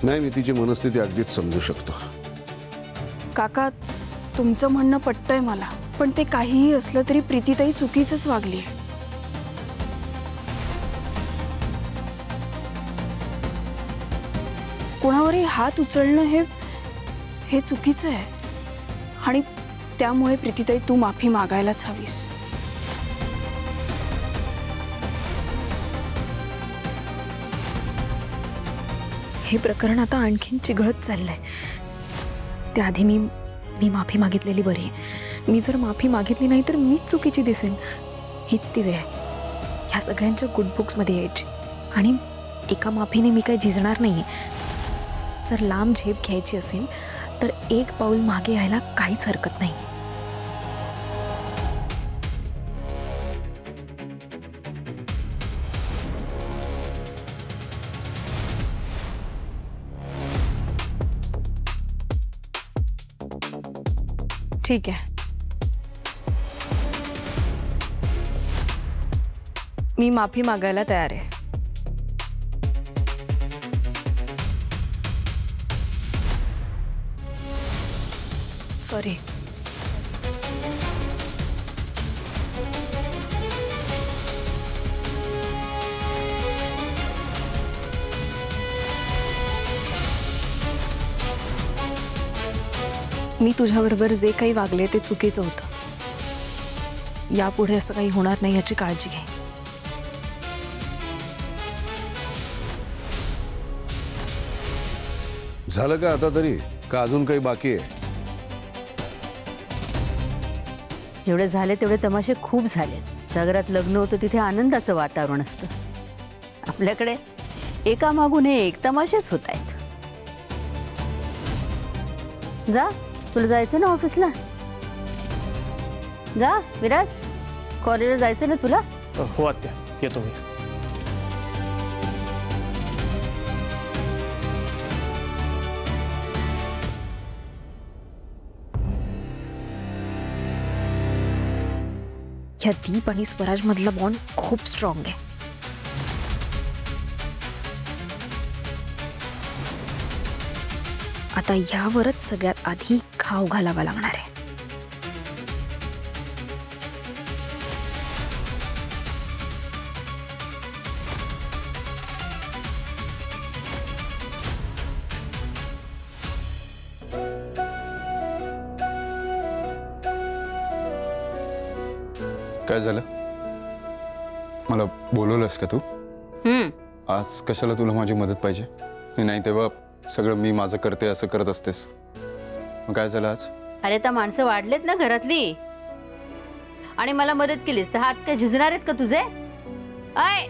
नाही, मी तिची मनस्थिती अगदीच समजू शकतो. काका, तुमचं म्हणणं पटतंय मला, पण ते काहीही असलं तरी प्रीतीताई चुकीचंच वागली आहे. कोणावरही हात उचलणं हे चुकीचं आहे आणि त्यामुळे प्रीतीताई तू माफी मागायलाच हवीस. हे प्रकरण आता आणखीन चिघळत चाललंय. त्याआधी मी माफी मागितलेली बरी. मी जर माफी मागितली नाही तर मीच चुकीची दिसेन. हीच ती वेळ आहे ह्या सगळ्यांच्या गुड बुक्समध्ये यायची. आणि एका माफीने मी काही झिजणार नाहीये. जर लांब झेप घ्यायची असेल तर एक पाऊल मागे यायला काहीच हरकत नाही. ठीक आहे, मी माफी मागायला तयार आहे. सॉरी. मी तुझ्याबरोबर जे काही वागले ते चुकीचं होतं. यापुढे असं काही होणार नाही याची काळजी घे. झालं का आता तरी, का अजून काही बाकी आहे? जेवढे झाले तेवढे तमाशे खूप झाले. ज्या घरात लग्न होतं तिथे आनंदाचं वातावरण असतं. आपल्याकडे एकामागून एक तमाशेच होत आहेत. जा, तुला जायचं ना ऑफिसला. जा विराज, कॉलेजला जायचं ना तुला. हो आत्या, येतो मी. ह्या दीप आणि स्वराज मधला बॉन्ड खूप स्ट्रॉंग आहे. आता यावरच सगळ्यात आधी घाव घालावा लागणार आहे. काय झालं? मला बोलवलंस का तू? आज कशाला तुला माझी मदत पाहिजे? नाही तेव्हा सगळं मी माझं करते असं करत असतेस. मग काय झालं आज? अरे तर माणसं वाढलेत ना घरातली, आणि मला मदत केलीस तर हात काय झिजणार आहेत का तुझे? आय